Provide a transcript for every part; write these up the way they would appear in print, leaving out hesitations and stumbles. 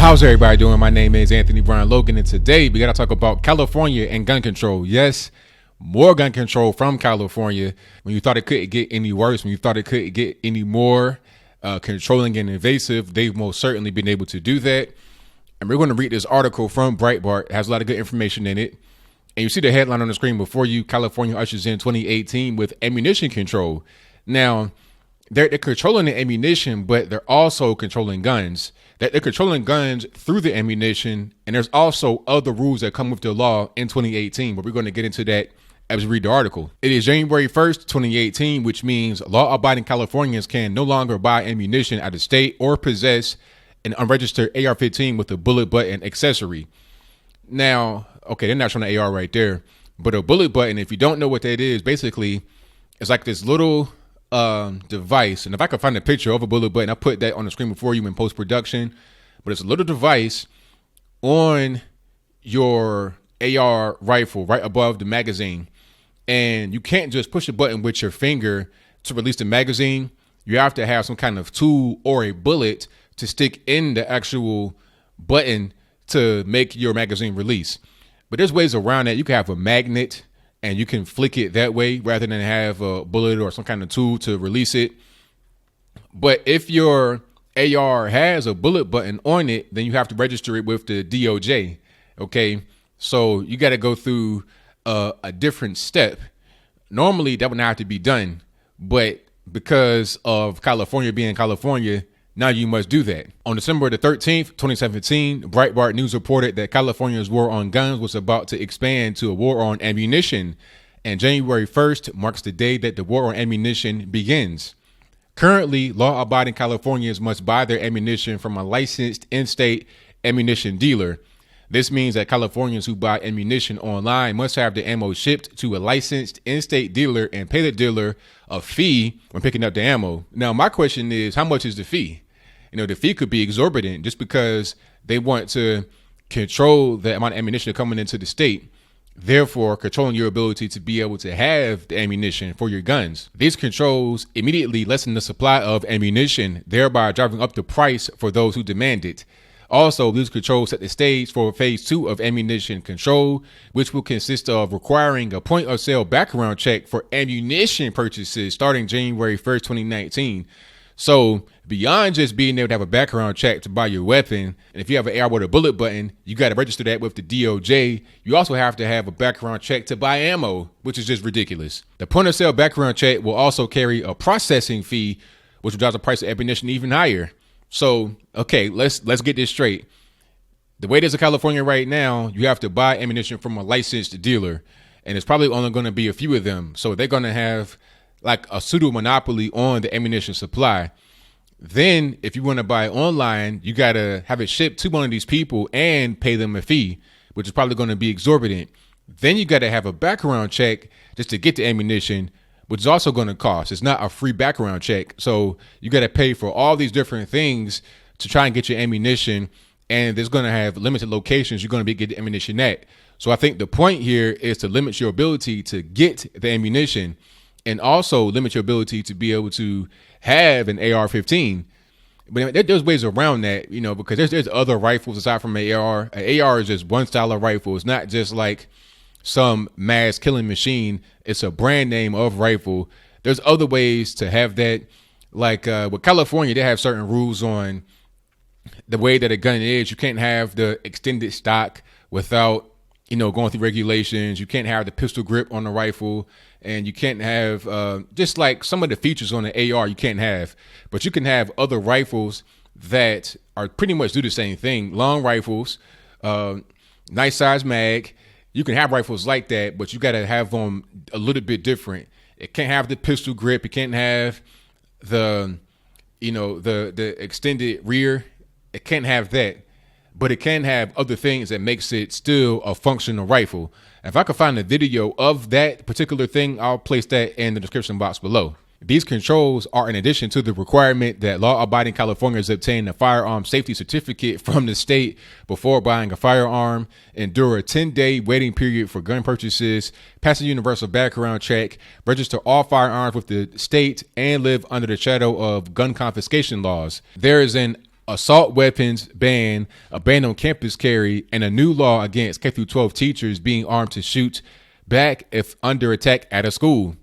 How's everybody doing? My name is Anthony Brian Logan, and today we got to talk about California and gun control. Yes, more gun control from California. When you thought it couldn't get any worse, when you thought it couldn't get any more controlling and invasive, they've most certainly been able to do that. And we're going to read this article from Breitbart. It has a lot of good information in it. And you see the headline on the screen before you: California ushers in 2018 with ammunition control. Now, they're controlling the ammunition, but they're also controlling guns. They're controlling guns through the ammunition, and there's also other rules that come with the law in 2018, but we're going to get into that as we read the article. It is January 1st, 2018, which means law-abiding Californians can no longer buy ammunition out of state or possess an unregistered AR-15 with a bullet button accessory. Now, okay, they're not showing the AR right there, but a bullet button, if you don't know what that is, basically it's like this little device. And if I could find a picture of a bullet button, I'll put that on the screen before you in post-production. But it's a little device on your AR rifle right above the magazine. And you can't just push a button with your finger to release the magazine. You have to have some kind of tool or a bullet to stick in the actual button to make your magazine release. But there's ways around that. You can have a magnet and you can flick it that way rather than have a bullet or some kind of tool to release it. But if your AR has a bullet button on it, then you have to register it with the DOJ. Okay, so you got to go through a different step. Normally that would not have to be done, but because of California being California, now you must do that. On December the 13th, 2017, Breitbart News reported that California's war on guns was about to expand to a war on ammunition, and January 1st marks the day that the war on ammunition begins. Currently, law-abiding Californians must buy their ammunition from a licensed in-state ammunition dealer. This means that Californians who buy ammunition online must have the ammo shipped to a licensed in-state dealer and pay the dealer a fee when picking up the ammo. Now, my question is, how much is the fee? You know, the fee could be exorbitant just because they want to control the amount of ammunition coming into the state, therefore controlling your ability to be able to have the ammunition for your guns. These controls immediately lessen the supply of ammunition, thereby driving up the price for those who demand it. Also, these controls set the stage for phase 2 of ammunition control, which will consist of requiring a point of sale background check for ammunition purchases starting January 1st, 2019. So beyond just being able to have a background check to buy your weapon, and if you have an AR with a bullet button, you got to register that with the DOJ. You also have to have a background check to buy ammo, which is just ridiculous. The point of sale background check will also carry a processing fee, which will drive the price of ammunition even higher. So, okay, let's get this straight. The way it is in California right now, you have to buy ammunition from a licensed dealer, and it's probably only going to be a few of them. So they're going to have like a pseudo monopoly on the ammunition supply. Then if you want to buy online, you got to have it shipped to one of these people and pay them a fee, which is probably going to be exorbitant. Then you got to have a background check just to get the ammunition, which is also going to cost. It's not a free background check. So you got to pay for all these different things to try and get your ammunition. And there's going to have limited locations you're going to be getting ammunition at. So I think the point here is to limit your ability to get the ammunition, and also limit your ability to be able to have an AR-15. But there's ways around that, you know, because there's other rifles aside from an AR. An AR is just one style of rifle. It's not just like some mass killing machine. It's a brand name of rifle. There's other ways to have that. Like with California, they have certain rules on the way that a gun is. You can't have the extended stock without, you know, going through regulations. You can't have the pistol grip on the rifle, and you can't have just like some of the features on the AR you can't have. But you can have other rifles that are pretty much do the same thing. Long rifles, nice size mag. You can have rifles like that, but you got to have them a little bit different. It can't have the pistol grip. It can't have the, you know, the extended rear. It can't have that. But it can have other things that makes it still a functional rifle. If I could find a video of that particular thing, I'll place that in the description box below. These controls are in addition to the requirement that law-abiding Californians obtain a firearm safety certificate from the state before buying a firearm, endure a 10-day waiting period for gun purchases, pass a universal background check, register all firearms with the state, and live under the shadow of gun confiscation laws. There is an assault weapons ban, a ban on campus carry, and a new law against K through 12 teachers being armed to shoot back if under attack at a school.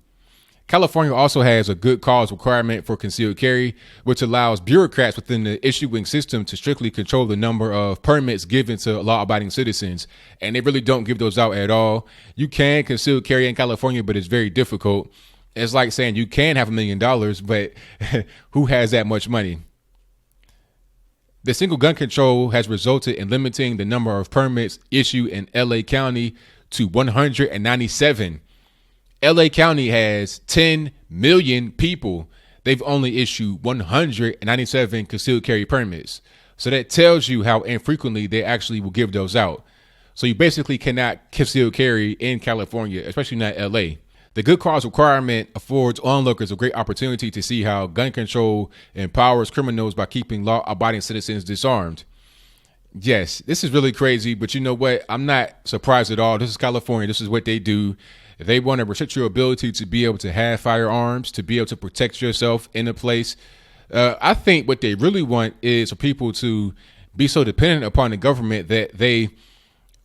California also has a good cause requirement for concealed carry, which allows bureaucrats within the issuing system to strictly control the number of permits given to law-abiding citizens. And they really don't give those out at all. You can conceal carry in California, but it's very difficult. It's like saying you can have $1 million, but who has that much money? The single gun control has resulted in limiting the number of permits issued in LA County to 197. LA County has 10 million people. They've only issued 197 concealed carry permits. So that tells you how infrequently they actually will give those out. So you basically cannot conceal carry in California, especially not LA. The good cause requirement affords onlookers a great opportunity to see how gun control empowers criminals by keeping law-abiding citizens disarmed. Yes, this is really crazy, but you know what? I'm not surprised at all. This is California. This is what they do. They want to restrict your ability to be able to have firearms, to be able to protect yourself in a place. I think what they really want is for people to be so dependent upon the government that they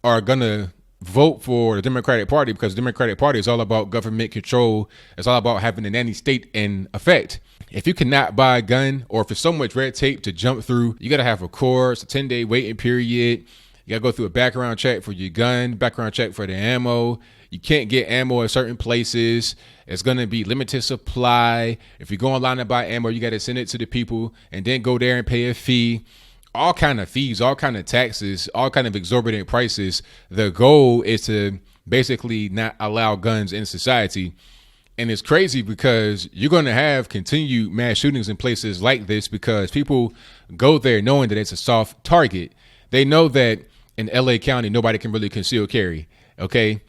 are going to vote for the Democratic Party, because the Democratic Party is all about government control. It's all about having a nanny state in effect. If you cannot buy a gun, or if there's so much red tape to jump through, you got to have a course, a 10-day waiting period. You got to go through a background check for your gun, background check for the ammo. You can't get ammo at certain places. It's going to be limited supply. If you go online and buy ammo, you got to send it to the people and then go there and pay a fee. All kind of fees, all kind of taxes, all kind of exorbitant prices. The goal is to basically not allow guns in society. And it's crazy because you're going to have continued mass shootings in places like this because people go there knowing that it's a soft target. They know that in LA County, nobody can really conceal carry. Okay.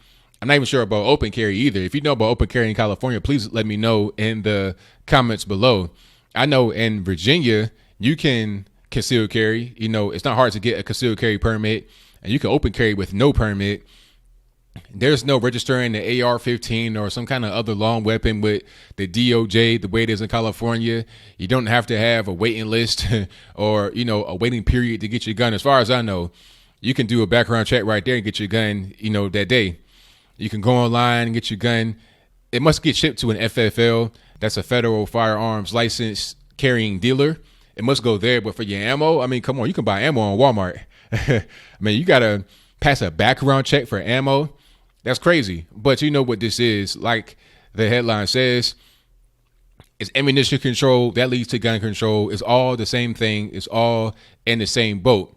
I'm not even sure about open carry either. If you know about open carry in California, please let me know in the comments below. I know in Virginia, you can conceal carry. You know, it's not hard to get a concealed carry permit, and you can open carry with no permit. There's no registering the AR-15 or some kind of other long weapon with the DOJ the way it is in California. You don't have to have a waiting list or, you know, a waiting period to get your gun. As far as I know, you can do a background check right there and get your gun, you know, that day. You can go online and get your gun. It must get shipped to an FFL. That's a federal firearms license carrying dealer. It must go there. But for your ammo, I mean, come on, you can buy ammo on Walmart. I mean, you got to pass a background check for ammo. That's crazy. But you know what this is. Like the headline says, it's ammunition control. That leads to gun control. It's all the same thing. It's all in the same boat.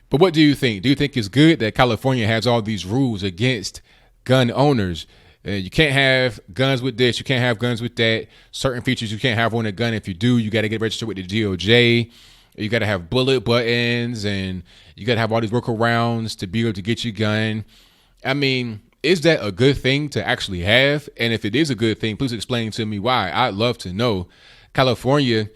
But what do you think? Do you think it's good that California has all these rules against gun owners? You can't have guns with this. You can't have guns with that. Certain features you can't have on a gun. If you do, you got to get registered with the DOJ. You got to have bullet buttons, and you got to have all these workarounds to be able to get your gun. I mean, is that a good thing to actually have? And if it is a good thing, please explain to me why. I'd love to know. California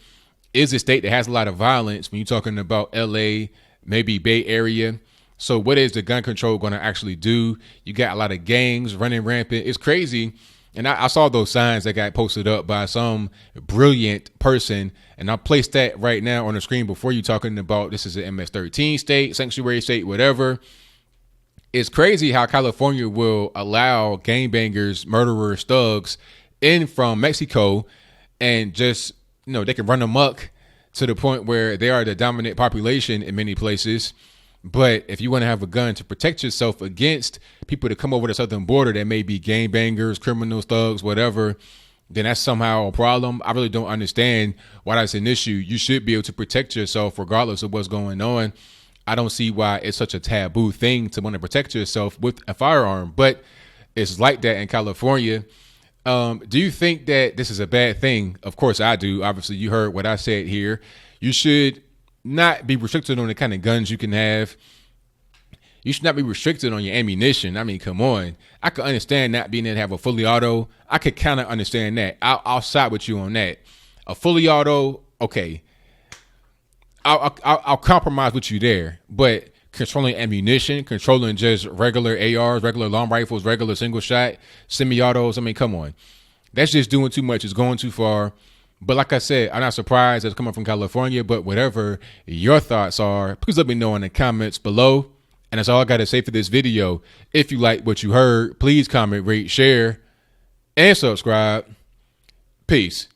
is a state that has a lot of violence when you're talking about LA, maybe Bay Area. So what is the gun control going to actually do? You got a lot of gangs running rampant. It's crazy. And I saw those signs that got posted up by some brilliant person. And I placed that right now on the screen before you talking about this is an MS-13 state, sanctuary state, whatever. It's crazy how California will allow gangbangers, murderers, thugs in from Mexico and just, you know, they can run amok to the point where they are the dominant population in many places. But if you want to have a gun to protect yourself against people that come over the southern border that may be gangbangers, criminals, thugs, whatever, then that's somehow a problem. I really don't understand why that's an issue. You should be able to protect yourself regardless of what's going on. I don't see why it's such a taboo thing to want to protect yourself with a firearm, but it's like that in California. Do you think that this is a bad thing? Of course I do. Obviously, you heard what I said here. You should not be restricted on the kind of guns you can have. You should not be restricted on your ammunition. I mean, come on. I could understand not being able to have a fully auto. I could kind of understand that. I'll side with you on that. A fully auto, okay. I'll compromise with you there. But controlling ammunition, controlling just regular ARs, regular long rifles, regular single shot, semi-autos, I mean, come on. That's just doing too much. It's going too far. But like I said, I'm not surprised it's coming from California, but whatever your thoughts are, please let me know in the comments below. And that's all I got to say for this video. If you like what you heard, please comment, rate, share, and subscribe. Peace.